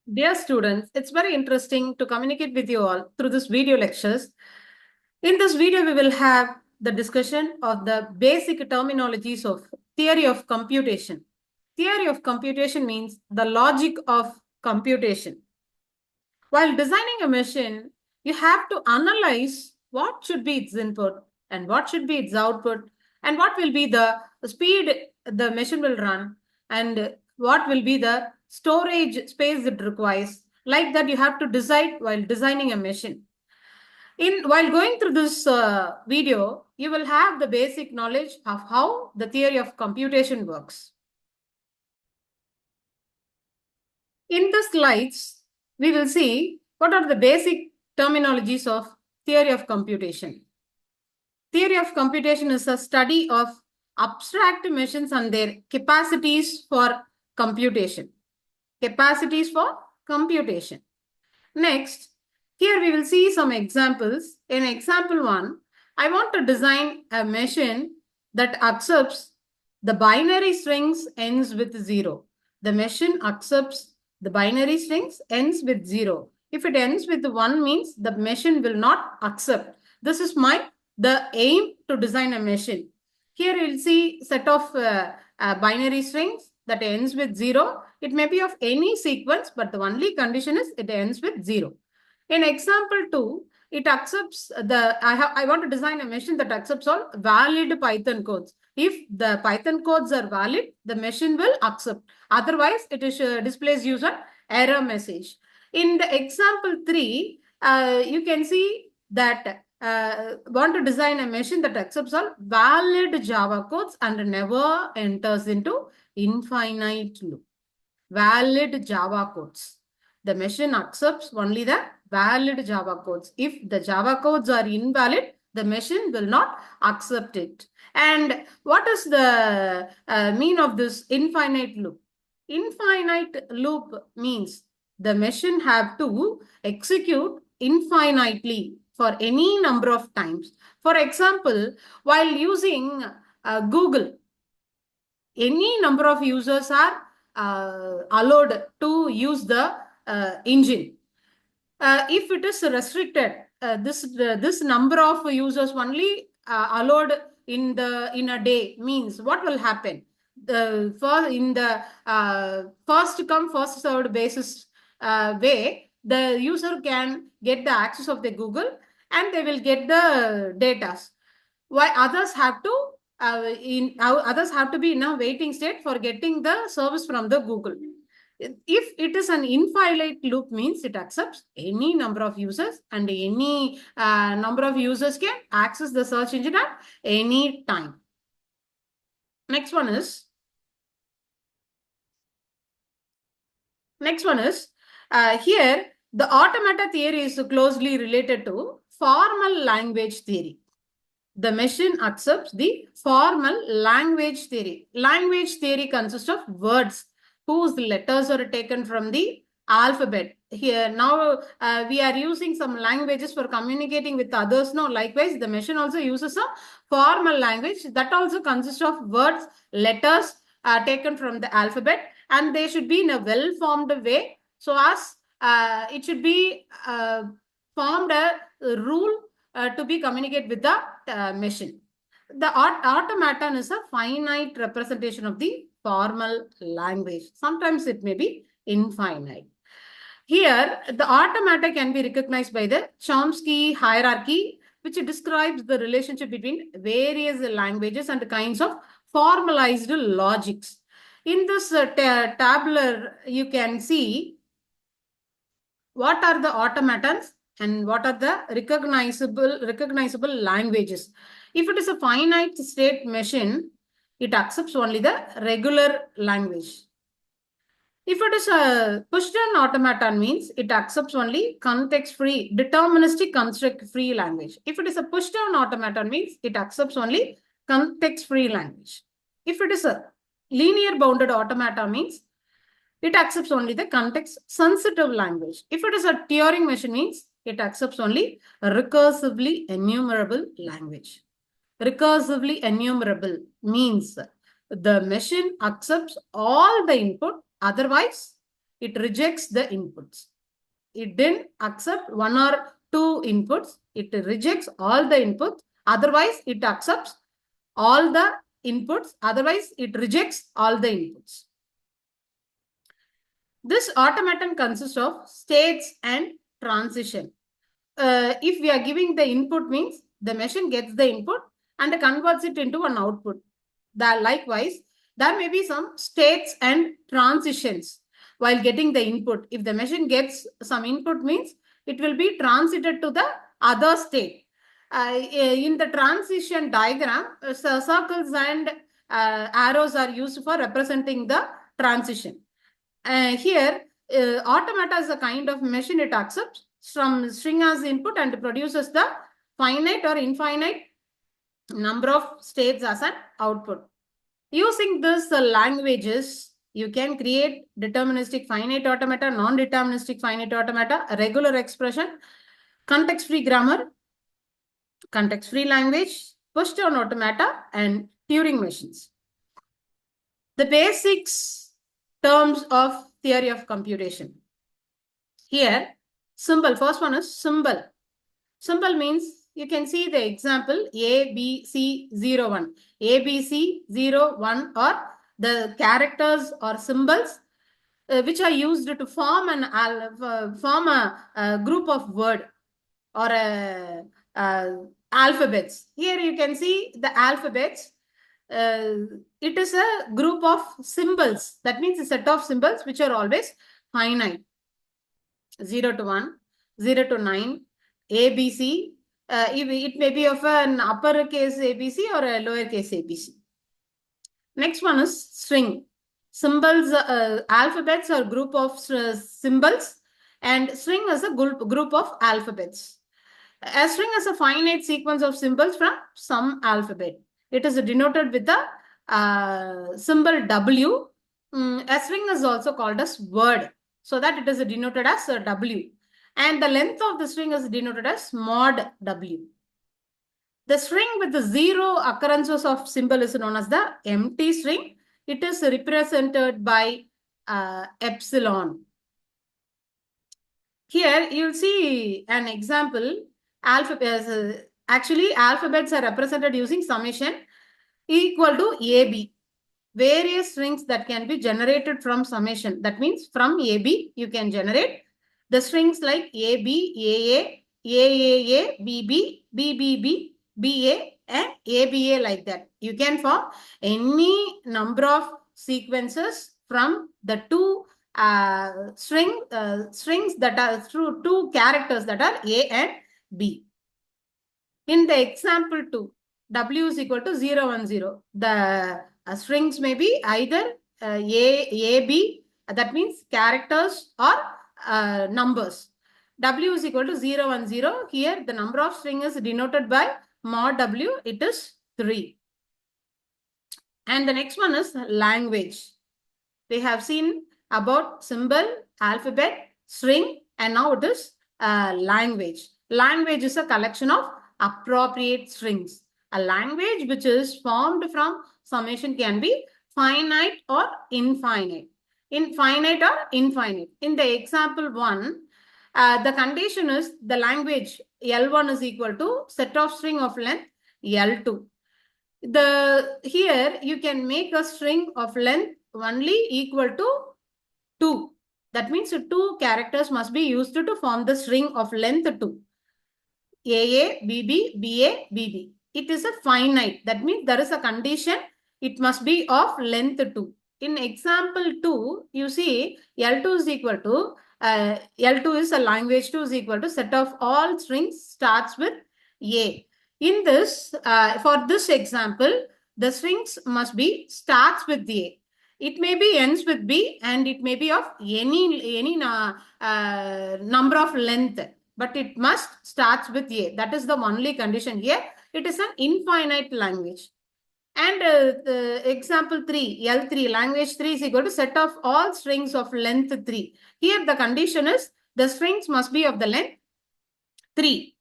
Dear students, it's very interesting to communicate with you all through this video lectures. In this video, we will have the discussion of the basic terminologies of theory of computation. Theory of computation means the logic of computation. While designing a machine, you have to analyze what should be its input and what should be its output and what will be the speed the machine will run and what will be the storage space it requires. Like that, you have to decide while designing a machine. While going through this video, you will have the basic knowledge of how the theory of computation works. In the slides, we will see what are the basic terminologies of theory of computation. Theory of computation is a study of abstract machines and their capacities for computation. Capacities for computation. Next, here we will see some examples. In example 1, I want to design a machine that accepts the binary strings ends with 0. The machine accepts the binary strings ends with 0. If it ends with 1 means the machine will not accept. This is the aim to design a machine. Here you will see set of binary strings that ends with 0. It may be of any sequence, but the only condition is it ends with 0. In example 2, it accepts I want to design a machine that accepts all valid Python codes. If the Python codes are valid, the machine will accept. Otherwise, it is displays user error message. In the example 3, you can see that want to design a machine that accepts all valid Java codes and never enters into infinite loop. Valid Java codes. The machine accepts only the valid Java codes. If the Java codes are invalid, the machine will not accept it. And what is the mean of this infinite loop? Infinite loop means the machine have to execute infinitely for any number of times. For example, while using Google, any number of users are allowed to use the engine. If it is restricted, this number of users only allowed in a day means what will happen? In the first come first served basis way, the user can get the access of the Google and they will get the data. Why others have to be in a waiting state for getting the service from the Google. If it is an infinite loop means it accepts any number of users and any number of users can access the search engine at any time. Next one is here the automata theory is closely related to formal language theory. The machine accepts the formal language theory. Language theory consists of words whose letters are taken from the alphabet. Here now we are using some languages for communicating with others. No, likewise, the machine also uses a formal language that also consists of words, letters taken from the alphabet, and they should be in a well-formed way. So as it should be formed a rule to be communicated with the machine. The automaton is a finite representation of the formal language. Sometimes it may be infinite. Here, the automata can be recognized by the Chomsky hierarchy, which describes the relationship between various languages and kinds of formalized logics. In this tabular, you can see what are the automatons and what are the recognizable languages. If it is a finite state machine, it accepts only the regular language. If it is a push-down automaton means it accepts only context-free, deterministic construct-free language. If it is a push-down automaton means it accepts only context-free language. If it is a linear bounded automata means it accepts only the context-sensitive language. If it is a Turing machine means it accepts only recursively enumerable language. Recursively enumerable means the machine accepts all the input. Otherwise, it rejects the inputs. It didn't accept one or two inputs. It rejects all the inputs. Otherwise, it accepts all the inputs. Otherwise, it rejects all the inputs. This automaton consists of states and transition. If we are giving the input, means the machine gets the input and converts it into an output. Likewise, there may be some states and transitions while getting the input. If the machine gets some input, means it will be transited to the other state. In the transition diagram, circles and arrows are used for representing the transition. Here, automata is a kind of machine. It accepts some string as input and produces the finite or infinite number of states as an output. Using this languages, you can create deterministic finite automata, non-deterministic finite automata, a regular expression, context-free grammar, context-free language, push-down automata, and Turing machines. The basics terms of theory of computation. Here, symbol. First one is symbol. Symbol means you can see the example ABC01. ABC01 are the characters or symbols which are used to form a group of word or alphabets. Here you can see the alphabets. It is a group of symbols. That means a set of symbols which are always finite. 0 to 1, 0 to 9, ABC. It may be of an uppercase ABC or a lowercase ABC. Next one is string. Symbols, alphabets are group of symbols, and string is a group of alphabets. A string is a finite sequence of symbols from some alphabet. It is denoted with the symbol W. A string is also called as word, so that it is denoted as W. And the length of the string is denoted as mod W. The string with the zero occurrences of symbol is known as the empty string. It is represented by epsilon. Here you will see an example. Actually, alphabets are represented using summation equal to AB. Various strings that can be generated from summation. That means from AB, you can generate the strings like AB, AA, AAA, BB, BBB, BA, and ABA, like that. You can form any number of sequences from the two strings that are through two characters that are A and B. In the example 2, W is equal to 0, 1, 0. The strings may be either A, B, that means characters or numbers. W is equal to 0, 1, 0. Here the number of string is denoted by mod W. It is 3. And the next one is language. We have seen about symbol, alphabet, string, and now it is language. Language is a collection of appropriate strings. A language which is formed from summation can be finite or infinite. Finite or infinite. In the example 1, the condition is the language L1 is equal to set of string of length L2. Here you can make a string of length only equal to 2. That means 2 characters must be used to form the string of length 2. AA, BB, BA, BB. It is a finite. That means there is a condition. It must be of length 2. In example 2, you see L2 is equal to, L2 is a language 2 is equal to set of all strings starts with A. In this, for this example, the strings must be starts with A. It may be ends with B and it may be of any number of length, but it must starts with A. That is the only condition here. It is an infinite language. And example 3, L3, language 3 is equal to set of all strings of length 3. Here the condition is the strings must be of the length 3.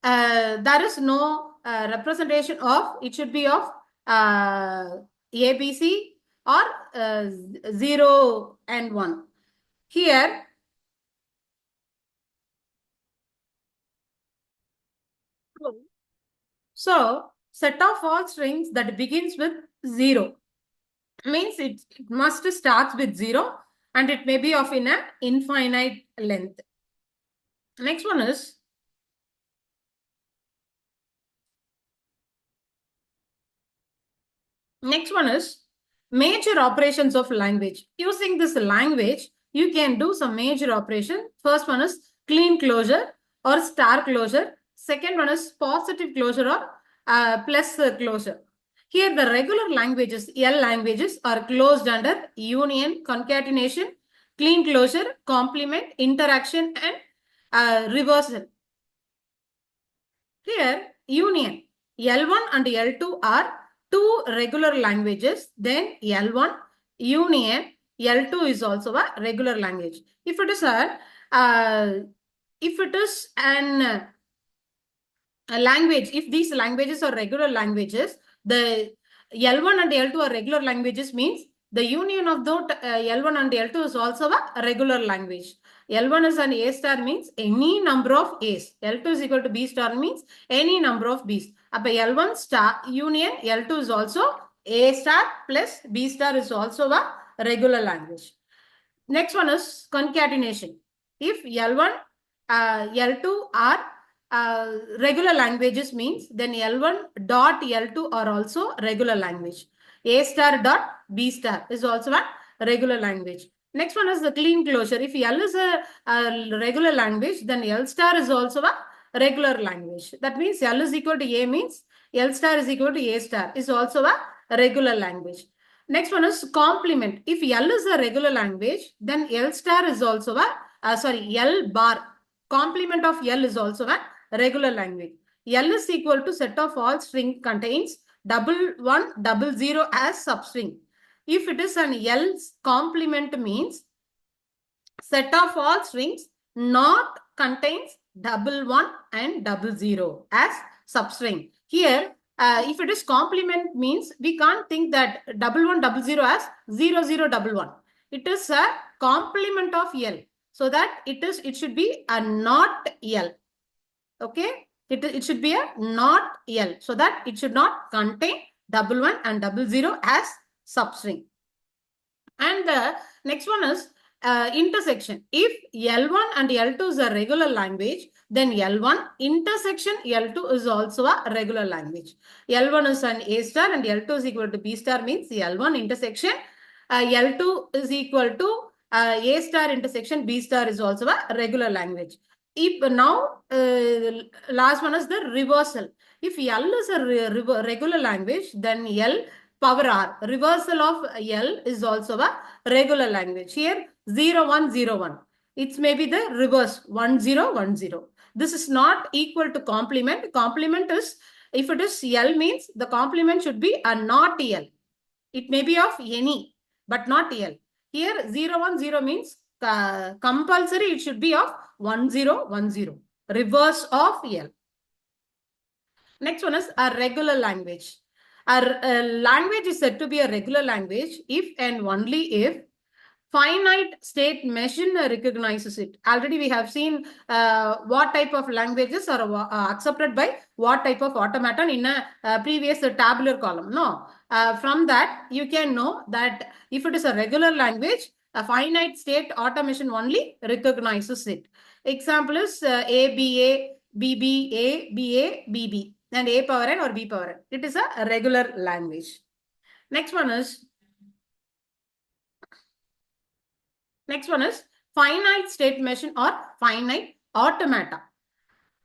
There is no representation of, it should be of ABC or 0 and 1. Here, so set of all strings that begins with 0 means it must start with 0 and it may be of in an infinite length. Next one is major operations of language. Using this language, you can do some major operation. First one is clean closure or star closure. Second one is positive closure or plus closure. Here the regular languages, L languages, are closed under union, concatenation, clean closure, complement, interaction, and reversal. Here, union. L1 and L2 are two regular languages. Then L1, union, L2 is also a regular language. If it is an language, if these languages are regular languages, the L1 and L2 are regular languages means the union of the L1 and L2 is also a regular language. L1 is an A star means any number of A's. L2 is equal to B star means any number of B's. L1 star union L2 is also A star plus B star is also a regular language. Next one is concatenation. If L1, L2 are regular languages means then L1 dot L2 are also regular language. A star dot B star is also a regular language. Next one is the clean closure. If L is a regular language, then L star is also a regular language. That means L is equal to A means L star is equal to A star is also a regular language. Next one is complement. If L is a regular language, then L star is also L bar. Complement of L is also a regular language. L is equal to set of all string contains 1100 as substring. If it is an L's complement means set of all strings not contains 11 and 00 as substring. Here, if it is complement means we can't think that 1100 as 0011. It is a complement of L. So that it should be a not L. Okay, it should be a not L, so that it should not contain 11 and 00 as substring. And the next one is intersection. If L1 and L2 is a regular language, then L1 intersection L2 is also a regular language. L1 is an A star and L2 is equal to B star means L1 intersection L2 is equal to A star intersection B star is also a regular language. If now last one is the reversal. If L is a regular language, then L power R. Reversal of L is also a regular language. Here 0101. It may be the reverse 1010. This is not equal to complement. Complement is, if it is L means the complement should be a not L. It may be of any, but not L. Here 010 means compulsory it should be of 1010. Reverse of L. Next one is a regular language. A language is said to be a regular language if and only if finite state machine recognizes it. Already we have seen what type of languages are accepted by what type of automaton in a previous tabular column. No, from that you can know that if it is a regular language, a finite state automation only recognizes it. Example is ABA, BBA, BA, BB and A power n or B power n. It is a regular language. Next one is finite state machine or finite automata.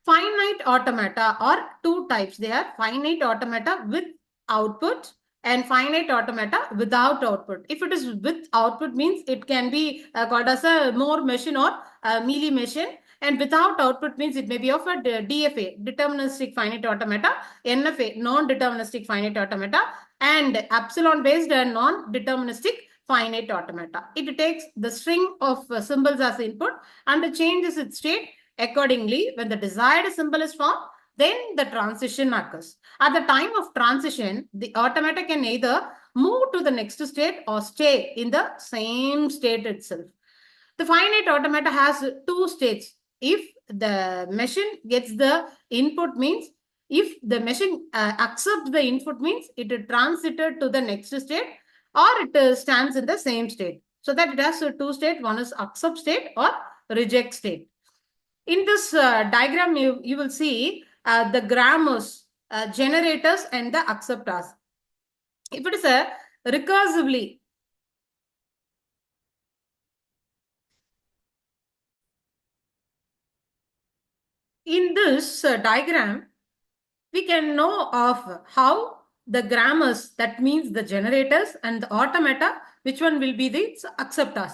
Finite automata are two types. They are finite automata with output and finite automata without output. If it is with output means it can be called as a Moore machine or a Mealy machine. And without output means it may be of a DFA, deterministic finite automata, NFA, non-deterministic finite automata, and epsilon based and non-deterministic finite automata. It takes the string of symbols as input and changes its state accordingly. When the desired symbol is formed, then the transition occurs. At the time of transition, the automata can either move to the next state or stay in the same state itself. The finite automata has two states. If the machine gets the input means, if the machine accepts the input means it is transited to the next state, or it stands in the same state. So that it has two states. One is accept state or reject state. In this diagram, you will see the grammars, generators and the acceptors. If it is a recursively, in this diagram, we can know of how the grammars, that means the generators, and the automata, which one will be the acceptors.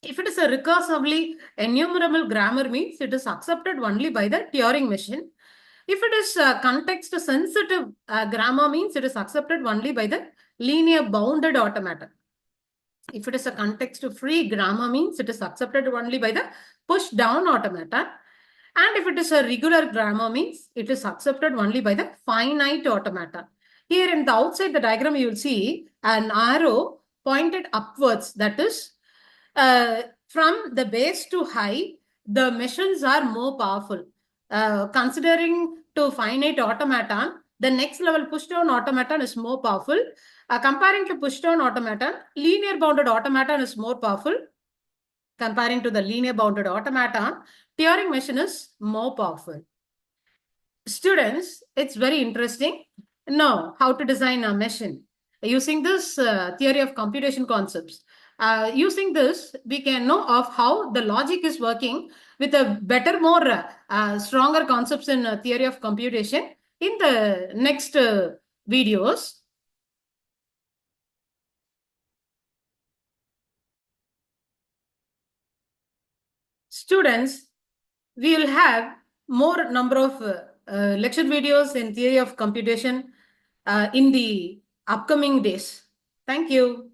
If it is a recursively enumerable grammar means it is accepted only by the Turing machine. If it is context sensitive grammar means it is accepted only by the linear bounded automata. If it is a context free grammar means it is accepted only by the push down automata. And if it is a regular grammar means it is accepted only by the finite automata. Here in the outside the diagram you will see an arrow pointed upwards, that is from the base to high, the machines are more powerful. Considering to finite automaton, the next level push-down automaton is more powerful. Comparing to push-down automaton, linear bounded automaton is more powerful. Comparing to the linear bounded automaton, Turing machine is more powerful. Students, it's very interesting. Now, how to design a machine using this theory of computation concepts. Using this, we can know of how the logic is working with a better, more stronger concepts in theory of computation in the next videos. Students, we will have more number of lecture videos in theory of computation in the upcoming days. Thank you.